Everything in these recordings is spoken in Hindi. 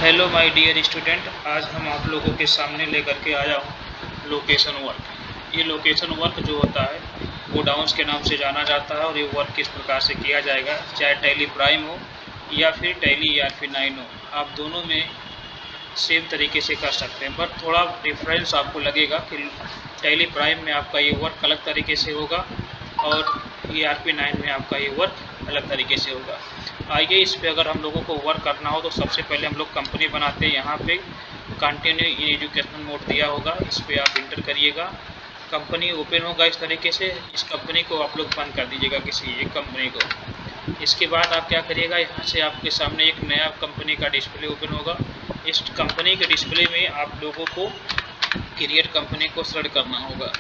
हेलो माय डियर स्टूडेंट, आज हम आप लोगों के सामने लेकर के आया हूँ लोकेशन वर्क। ये लोकेशन वर्क जो होता है गोडाउंस के नाम से जाना जाता है और ये वर्क किस प्रकार से किया जाएगा, चाहे टैली प्राइम हो या फिर टैली ERP9 हो, आप दोनों में सेम तरीके से कर सकते हैं। बट थोड़ा डिफरेंस आपको लगेगा कि टैली प्राइम में आपका ये वर्क अलग तरीके से होगा और ERP9 में आपका ये वर्क अलग तरीके से होगा। आइए इस पे अगर हम लोगों को वर्क करना हो तो सबसे पहले हम लोग कंपनी बनाते हैं। यहाँ पे कंटिन्यू इन एजुकेशन मोड दिया होगा, इस पर आप इंटर करिएगा। कंपनी ओपन होगा इस तरीके से। इस कंपनी को आप लोग बंद कर दीजिएगा, किसी एक कंपनी को। इसके बाद आप क्या करिएगा, यहाँ से आपके सामने एक नया कंपनी का डिस्प्ले ओपन होगा। इस कंपनी के डिस्प्ले में आप लोगों को क्रिएट कंपनी को सेलेक्ट करना होगा।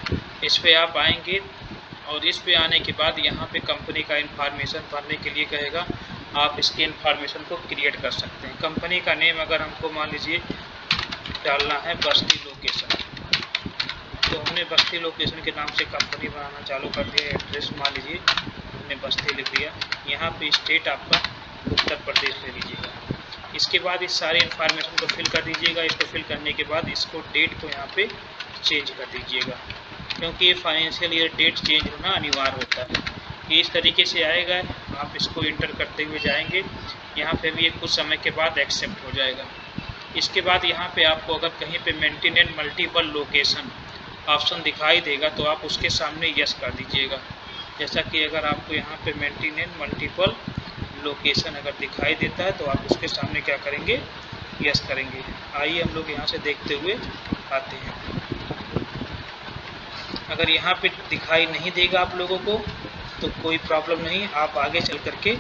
इस पर आप आएंगे और इस पे आने के बाद यहाँ पे कंपनी का इन्फॉर्मेशन भरने के लिए कहेगा। आप इसके इन्फॉर्मेशन को क्रिएट कर सकते हैं। कंपनी का नेम अगर हमको मान लीजिए डालना है बस्ती लोकेशन, तो हमने बस्ती लोकेशन के नाम से कंपनी बनाना चालू कर दिया। एड्रेस मान लीजिए हमने बस्ती लिख दिया। यहाँ पे स्टेट आपका उत्तर प्रदेश ले लीजिएगा। इसके बाद इस सारे इन्फॉर्मेशन को फिल कर दीजिएगा। इसको फिल करने के बाद इसको डेट को यहाँ पे चेंज कर दीजिएगा, क्योंकि ये फाइनेंशियल ईयर डेट चेंज होना अनिवार्य होता है। ये इस तरीके से आएगा, आप इसको इंटर करते हुए जाएंगे। यहाँ पे भी कुछ समय के बाद एक्सेप्ट हो जाएगा। इसके बाद यहाँ पे आपको अगर कहीं पे मेंटेन मल्टीपल लोकेशन ऑप्शन दिखाई देगा तो आप उसके सामने यस कर दीजिएगा। जैसा कि अगर आपको यहाँ पे मेंटेन मल्टीपल लोकेशन अगर दिखाई देता है तो आप उसके सामने क्या करेंगे, यस करेंगे। आइए हम लोग यहाँ से देखते हुए आते हैं। अगर यहाँ पे दिखाई नहीं देगा आप लोगों को तो कोई प्रॉब्लम नहीं, आप आगे चल करके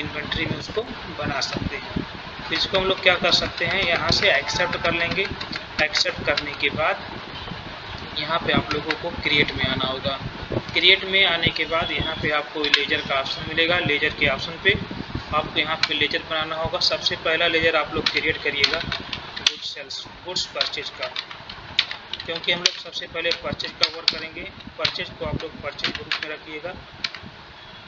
इन्वेंट्री में उसको बना सकते हैं। तो इसको हम लोग क्या कर सकते हैं, यहाँ से एक्सेप्ट कर लेंगे। एक्सेप्ट करने के बाद यहाँ पे आप लोगों को क्रिएट में आना होगा। क्रिएट में आने के बाद यहाँ पे आपको लेजर का ऑप्शन मिलेगा। लेजर के ऑप्शन पे आपको यहाँ पे लेजर बनाना होगा। सबसे पहला लेजर आप लोग क्रिएट करिएगा गुड्स परचेज का, क्योंकि हम लोग सबसे पहले परचेज का वर्क करेंगे। परचेज को आप लोग परचेज ग्रुप में रखिएगा।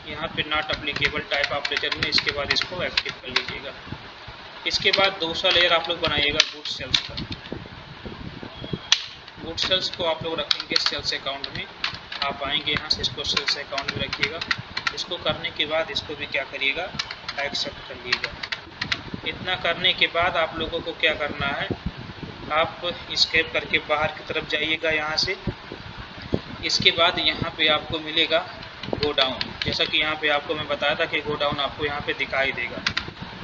यहाँ पे not applicable type of ledger में, इसके बाद इसको एक्टिव कर लीजिएगा। इसके बाद दूसरा लेयर आप लोग बनाइएगा गुड्स सेल्स का। गुड्स सेल्स को आप लोग रखेंगे सेल्स अकाउंट में। आप आएंगे यहाँ से इसको सेल्स अकाउंट में रखिएगा। इसको करने के बाद इसको भी क्या करिएगा, एक्सेप्ट करिएगा। इतना करने के बाद आप लोगों को क्या करना है, आप स्केप करके बाहर की तरफ जाइएगा यहाँ से। इसके बाद यहाँ पे आपको मिलेगा गोडाउन। जैसा कि यहाँ पे आपको मैं बताया था कि गोडाउन आपको यहाँ पे दिखाई देगा।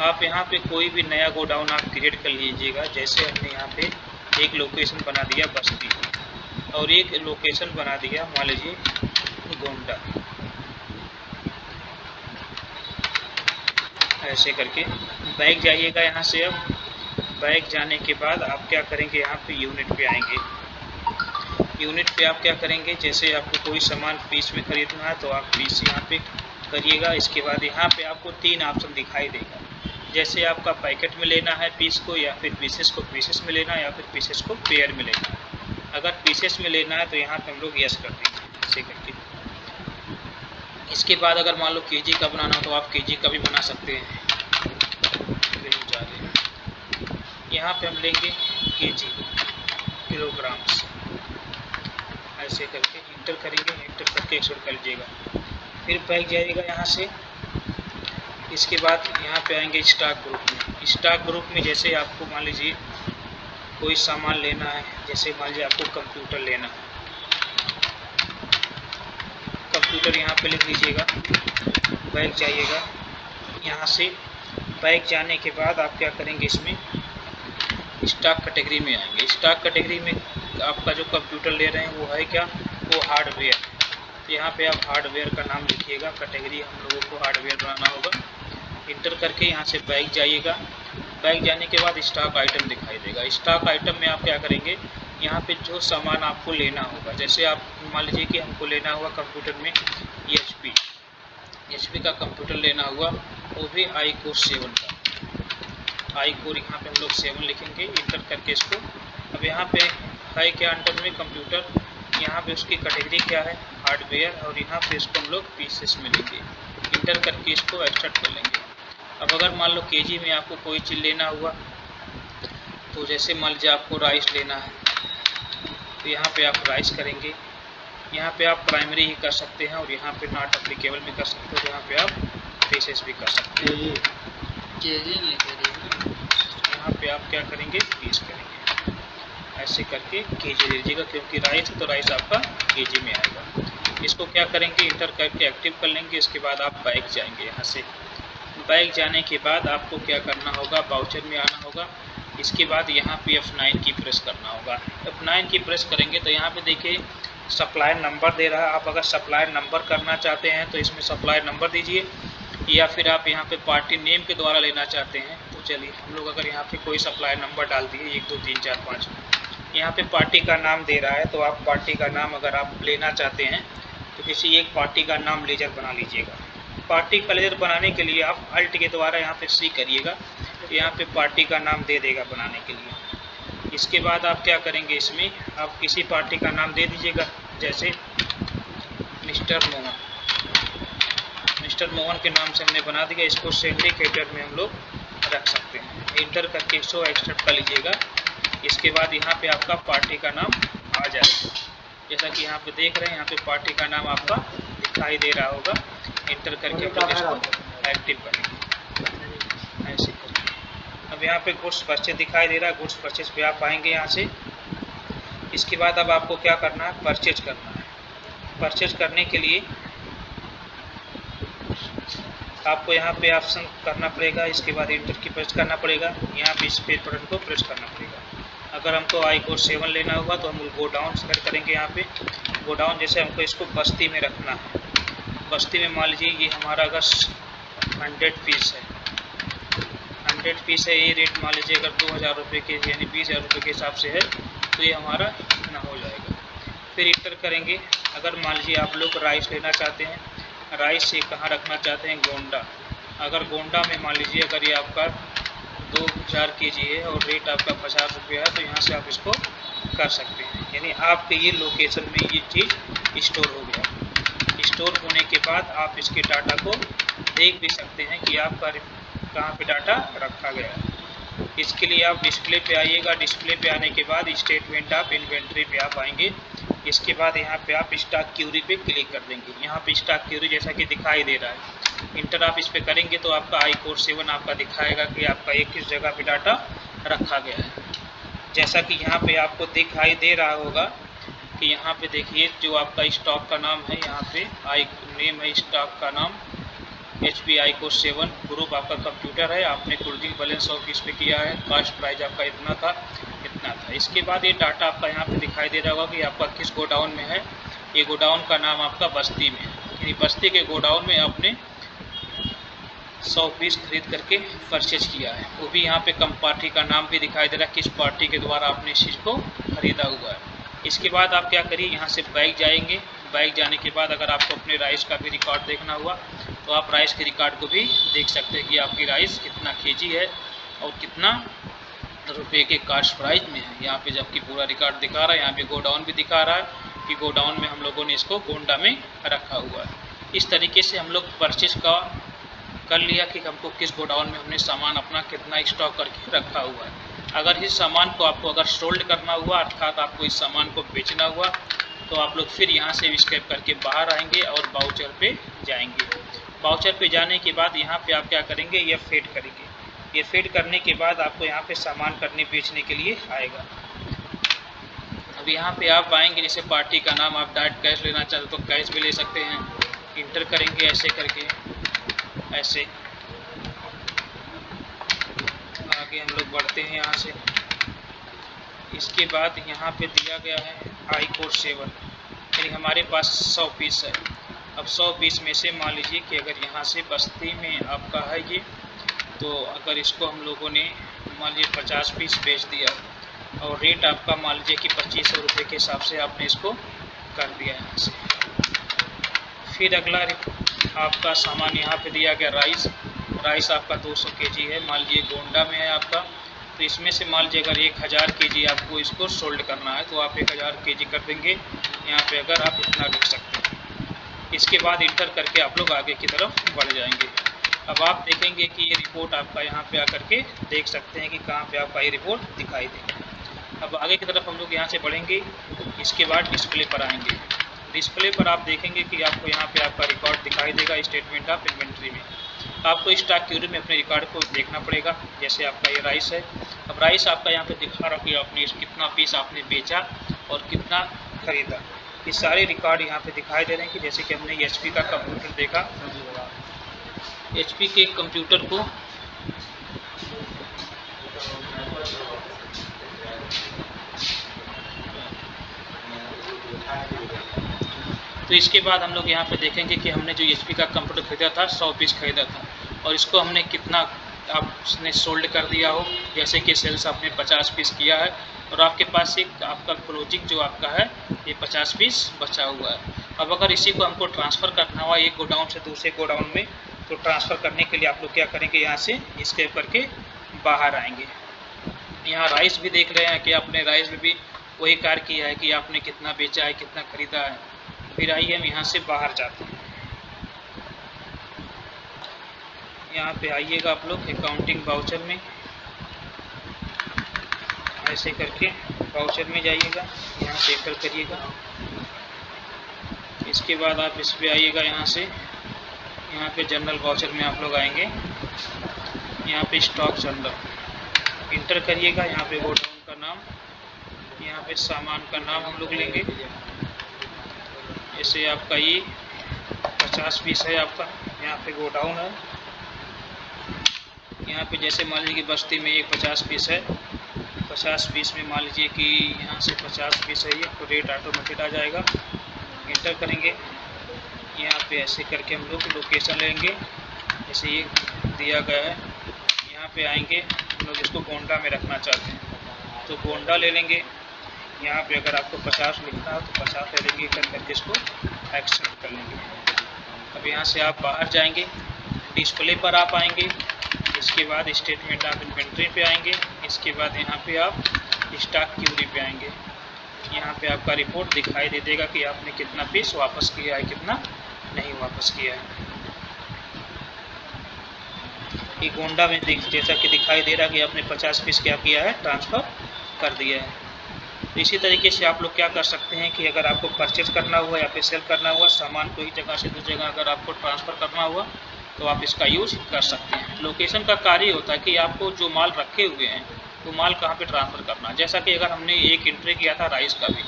आप यहाँ पे कोई भी नया गोडाउन आप क्रिएट कर लीजिएगा। जैसे हमने यहाँ पे एक लोकेशन बना दिया बस्ती और एक लोकेशन बना दिया मान लीजिए गोंडा। ऐसे करके बैक जाइएगा यहाँ से। अब बैक जाने के बाद आप क्या करेंगे, यहाँ पे यूनिट पे आएंगे। यूनिट पे आप क्या करेंगे, जैसे आपको कोई सामान पीस में खरीदना है तो आप पीस यहाँ पे करिएगा। इसके बाद यहाँ पे आपको 3 ऑप्शन दिखाई देगा। जैसे आपका पैकेट में लेना है पीस को, या फिर पीसेस को पीसेस में लेना है, या फिर पीसेस को पेयर में लेना है। अगर पीसेस में लेना है तो यहाँ पे हम लोग यस कर देंगे ऐसे करके। इसके बाद अगर मान लो केजी का बनाना हो तो आप केजी का भी बना सकते हैं। यहाँ पे हम लेंगे केजी, किलोग्राम्स। ऐसे करके इंटर करेंगे। इंटर करके एक्सेप्ट कर लीजिएगा। फिर बैक जाइएगा यहाँ से। इसके बाद यहाँ पे आएंगे स्टॉक ग्रुप में। स्टॉक ग्रुप में जैसे आपको मान लीजिए कोई सामान लेना है, जैसे मान लीजिए आपको कंप्यूटर लेना है, कंप्यूटर यहाँ पे लिख लीजिएगा। बैक जाइएगा। यहाँ से बैक जाने के बाद आप क्या करेंगे, इसमें स्टॉक कैटेगरी में आएंगे। स्टॉक कैटेगरी में आपका जो कंप्यूटर ले रहे हैं वो है क्या, वो हार्डवेयर। यहाँ पे आप हार्डवेयर का नाम लिखिएगा। कैटेगरी हम लोगों को हार्डवेयर बनाना होगा। इंटर करके यहाँ से बैक जाइएगा। बैक जाने के बाद स्टॉक आइटम दिखाई देगा। स्टॉक आइटम में आप क्या करेंगे, यहाँ पे जो सामान आपको लेना होगा, जैसे आप मान लीजिए कि हमको लेना हुआ कंप्यूटर में HP का कंप्यूटर लेना हुआ, वो भी iCore 7 का। iCore यहाँ पे हम लोग 7 लिखेंगे। इंटर करके इसको, अब यहाँ पे है क्या अंडर में कंप्यूटर, यहाँ पे उसकी कैटेगरी क्या है, हार्डवेयर, और यहाँ पे इसको हम लोग पीसेस में लेंगे। इंटर करके इसको एक्सेप्ट कर लेंगे। अब अगर मान लो केजी में आपको कोई चीज़ लेना हुआ तो जैसे मान लीजिए आपको राइस लेना है तो यहाँ पे आप राइस करेंगे। यहाँ पे आप प्राइमरी ही कर सकते हैं और यहाँ पे नॉट अप्लीकेबल भी कर सकते हो, यहाँ पे आप पीसेस भी कर सकते हैं। यहाँ पे आप क्या करेंगे, पीस करेंगे, ऐसे करके केजी ले लीजिएगा, क्योंकि राइस है तो राइस आपका केजी में आएगा। इसको क्या करेंगे, इंटर करके एक्टिव कर लेंगे। इसके बाद आप बैक जाएंगे। यहाँ से बैक जाने के बाद आपको क्या करना होगा, बाउचर में आना होगा। इसके बाद यहाँ पे F9 की प्रेस करना होगा। F9 की प्रेस करेंगे तो यहाँ पे देखिए सप्लायर नंबर दे रहा है। आप अगर सप्लायर नंबर करना चाहते हैं तो इसमें सप्लायर नंबर दीजिए, या फिर आप यहाँ पे पार्टी नेम के द्वारा लेना चाहते हैं तो चलिए हम लोग अगर यहाँ पे कोई सप्लायर नंबर डाल दिए 1 2 3 4 5, यहाँ पे पार्टी का नाम दे रहा है तो आप पार्टी का नाम अगर आप लेना चाहते हैं तो किसी एक पार्टी का नाम लेजर बना लीजिएगा। पार्टी का लेजर बनाने के लिए आप अल्ट के द्वारा यहाँ पे सी करिएगा तो यहाँ पे पार्टी का नाम दे देगा बनाने के लिए। इसके बाद आप क्या करेंगे, इसमें आप किसी पार्टी का नाम दे दीजिएगा, जैसे मिस्टर मोहन के नाम से हमने बना दिया। इसको सिंडिकेटर में हम लोग रख सकते हैं। इंटर करके इसको एक्सेप्ट कर लीजिएगा। इसके बाद यहाँ पे आपका पार्टी का नाम आ जाएगा, जैसा कि यहाँ पे देख रहे हैं, यहाँ पे पार्टी का नाम आपका दिखाई दे रहा होगा। इंटर करके हम लोग इसको एक्टिव करेंगे, ऐसे करेंगे। अब यहाँ पे गुड्स परचेज दिखाई दे रहा है, गुड्स परचेज पे आप आएंगे यहाँ से। इसके बाद अब आपको क्या करना है, परचेज करना है। परचेज करने के लिए आपको यहाँ पे ऑप्शन करना पड़ेगा। इसके बाद इंटर की प्रेस करना पड़ेगा। यहाँ पे इस पेज बटन को प्रेस करना पड़ेगा। अगर हमको iCode 7 लेना होगा तो हम गो डाउन सेलेक्ट करेंगे। यहाँ पे गो डाउन, जैसे हमको इसको बस्ती में रखना है, बस्ती में मान लीजिए ये हमारा अगर 100 पीस है, 100 पीस है, ये रेट मान लीजिए अगर 2000 रुपये के यानी 20,000 रुपये के हिसाब से है तो ये हमारा इतना हो जाएगा। फिर इंटर करेंगे। अगर मान लीजिए आप लोग राइस लेना चाहते हैं, राइस ये कहाँ रखना चाहते हैं, गोंडा। अगर गोंडा में मान लीजिए अगर ये आपका 2000 केजी है और रेट आपका 50 रुपये है तो यहाँ से आप इसको कर सकते हैं। यानी आपके ये लोकेशन में ये चीज़ स्टोर हो गया। स्टोर होने के बाद आप इसके डाटा को देख भी सकते हैं कि आपका कहाँ पे डाटा रखा गया है। इसके लिए आप डिस्प्ले पे आइएगा। डिस्प्ले पे आने के बाद स्टेटमेंट ऑफ इन्वेंट्री पे आप आएंगे। इसके बाद यहाँ पे आप स्टॉक क्यूरी पे क्लिक कर देंगे। यहाँ पे स्टॉक क्यूरी जैसा कि दिखाई दे रहा है, इंटर आप इस पे करेंगे तो आपका iCode 7 आपका दिखाएगा कि आपका एक किस जगह पे डाटा रखा गया है। जैसा कि यहाँ पे आपको दिखाई दे रहा होगा कि यहाँ पे देखिए जो आपका स्टॉक का नाम है, यहाँ पे नेम है स्टॉक का नाम HP iCode 7, ग्रुप आपका कंप्यूटर है, आपने क्लोजिंग बैलेंस 100 पीस पे किया है, कास्ट प्राइस आपका इतना था। इसके बाद ये डाटा आपका यहाँ पे दिखाई दे रहा होगा कि आपका किस गोडाउन में है। ये गोडाउन का नाम आपका बस्ती में है, यानी बस्ती के गोडाउन में आपने 100 पीस खरीद करके परचेज किया है। वो भी यहाँ पे कम पार्टी का नाम भी दिखाई दे रहा है, किस पार्टी के द्वारा आपने इस चीज़ को खरीदा हुआ है। इसके बाद आप क्या करिए, यहाँ से बैक जाएंगे। बैक जाने के बाद अगर आपको अपने राइस का भी रिकॉर्ड देखना हुआ तो आप राइस के रिकॉर्ड को भी देख सकते हैं कि आपकी राइस कितना केजी है और कितना रुपये के कास्ट प्राइस में है। यहाँ पे जबकि पूरा रिकॉर्ड दिखा रहा है, यहाँ पे गोडाउन भी दिखा रहा है कि गोडाउन में हम लोगों ने इसको गोंडा में रखा हुआ है। इस तरीके से हम लोग परचेज का कर लिया कि हमको किस गोडाउन में हमने सामान अपना कितना स्टॉक करके रखा हुआ है। अगर इस सामान को आपको अगर सोल्ड करना हुआ, अर्थात आपको इस सामान को बेचना हुआ, तो आप लोग फिर यहाँ से स्केप करके बाहर आएंगे और बाउचर पे जाएंगे। बाउचर पे जाने के बाद यहाँ पे आप क्या करेंगे, ये फेड करेंगे। ये फेड करने के बाद आपको यहाँ पे सामान करने बेचने के लिए आएगा। अब यहाँ पे आप आएंगे, जैसे पार्टी का नाम आप डायरेक्ट कैश लेना चाहते तो कैश भी ले सकते हैं। इंटर करेंगे ऐसे करके, ऐसे आगे हम लोग बढ़ते हैं यहाँ से। इसके बाद यहाँ पे दिया गया है iCode 7, यानी हमारे पास 100 पीस है। अब 100 पीस में से मान लीजिए कि अगर यहाँ से बस्ती में आपका है ये, तो अगर इसको हम लोगों ने मान लीजिए 50 पीस बेच दिया और रेट आपका मान लीजिए कि 2500 रुपये के हिसाब से आपने इसको कर दिया यहाँ से। फिर अगला आपका सामान यहाँ पे दिया गया राइस आपका 200 केजी है, मान लीजिए गोंडा में है आपका, तो इसमें से मान लीजिए अगर 1000 केजी आपको इसको सोल्ड करना है तो आप 1000 केजी कर देंगे। यहाँ पे अगर आप इतना लिख सकते हैं। इसके बाद इंटर करके आप लोग आगे की तरफ बढ़ जाएंगे। अब आप देखेंगे कि ये रिपोर्ट आपका यहाँ पे आकर के देख सकते हैं कि कहाँ पे आपका ये रिपोर्ट दिखाई दे। अब आगे की तरफ हम लोग यहाँ से बढ़ेंगे, इसके बाद डिस्प्ले पर आएंगे। डिस्प्ले पर आप देखेंगे कि आपको यहाँ पे आपका रिकॉर्ड दिखाई देगा स्टेटमेंट ऑफ इन्वेंट्री में। आपको स्टॉक क्यूरी में अपने रिकॉर्ड को देखना पड़ेगा। जैसे आपका ये राइस है, अब राइस आपका यहाँ पे दिखा रहा कि आपने कितना पीस आपने बेचा और कितना खरीदा। ये सारे रिकॉर्ड यहाँ पे दिखाई दे रहे हैं कि जैसे कि हमने एचपी का कंप्यूटर देखा, एचपी के कंप्यूटर को तो इसके बाद हम लोग यहाँ पे देखेंगे कि हमने जो एचपी का कंप्यूटर खरीदा था 100 पीस खरीदा था और इसको हमने कितना आपने सोल्ड कर दिया हो। जैसे कि सेल्स आपने 50 पीस किया है और आपके पास एक आपका क्लोजिंग जो आपका है ये 50 पीस बचा हुआ है। अब अगर इसी को हमको ट्रांसफ़र करना हुआ एक गोडाउन से दूसरे गोडाउन में, तो ट्रांसफ़र करने के लिए आप लोग क्या करेंगे, यहाँ से इसके करके बाहर आएंगे। यहाँ राइस भी देख रहे हैं कि आपने राइस में भी वही कार्य किया है कि आपने कितना बेचा है, कितना खरीदा है। फिर आइए हम यहाँ से बाहर जाते हैं। यहाँ पे आइएगा आप लोग अकाउंटिंग वाउचर में, ऐसे करके वाउचर में जाइएगा, यहाँ से एंटर करिएगा। इसके बाद आप इस पे आइएगा, यहाँ से यहाँ पे जनरल वाउचर में आप लोग आएंगे। यहाँ पे स्टॉक जनरल इंटर करिएगा। यहाँ पे गोडाउन का नाम, यहाँ पे सामान का नाम हम लोग लेंगे। जैसे आपका ये 50 पीस है आपका, यहाँ पे गोडाउन है। यहाँ पे जैसे मान लीजिए कि बस्ती में ये 50 पीस है, 50 पीस में मान लीजिए कि यहाँ से 50 पीस है, ये तो रेट ऑटोमेटिक आ जाएगा। इंटर करेंगे, यहाँ पे ऐसे करके हम लोग लोकेशन लेंगे, जैसे ये दिया गया है। यहाँ पे आएंगे, हम लोग इसको गोंडा में रखना चाहते हैं तो गोंडा ले लेंगे। यहाँ पे अगर आपको 50 लिखना हो तो 50 ले लेंगे, कर करके इसको एक्सेप्ट कर लेंगे। अब यहाँ से आप बाहर जाएंगे, डिस्प्ले पर आप आएंगे, इसके बाद स्टेटमेंट ऑफ इन्वेंट्री पे आएंगे, इसके बाद यहाँ पे आप स्टॉक क्यूरी पे आएंगे। यहाँ पे आपका रिपोर्ट दिखाई दे देगा कि आपने कितना पीस वापस किया है, कितना नहीं वापस किया है। ये गोंडा में जैसा कि दिखाई दे रहा कि आपने 50 पीस क्या किया है, ट्रांसफ़र कर दिया है। तो इसी तरीके से आप लोग क्या कर सकते हैं कि अगर आपको परचेज करना हुआ या फिर सेल करना हुआ, सामान को एक जगह से दूसरी जगह अगर आपको ट्रांसफ़र करना हुआ तो आप इसका यूज़ कर सकते हैं। लोकेशन का कार्य होता है कि आपको जो माल रखे हुए हैं वो माल कहाँ पे ट्रांसफ़र करना। जैसा कि अगर हमने एक एंट्री किया था राइस का भी,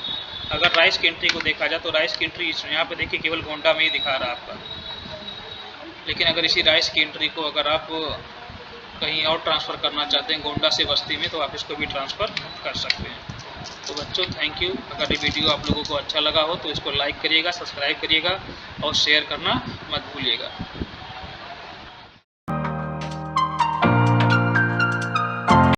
अगर राइस की एंट्री को देखा जाए तो राइस की एंट्री यहाँ पे देखिए केवल गोंडा में ही दिखा रहा है आपका। लेकिन अगर इसी राइस की एंट्री को अगर आप कहीं और ट्रांसफ़र करना चाहते हैं गोंडा से बस्ती में, तो आप इसको भी ट्रांसफ़र कर सकते हैं। तो बच्चों थैंक यू। अगर ये वीडियो आप लोगों को अच्छा लगा हो तो इसको लाइक करिएगा, सब्सक्राइब करिएगा और शेयर करना मत भूलिएगा।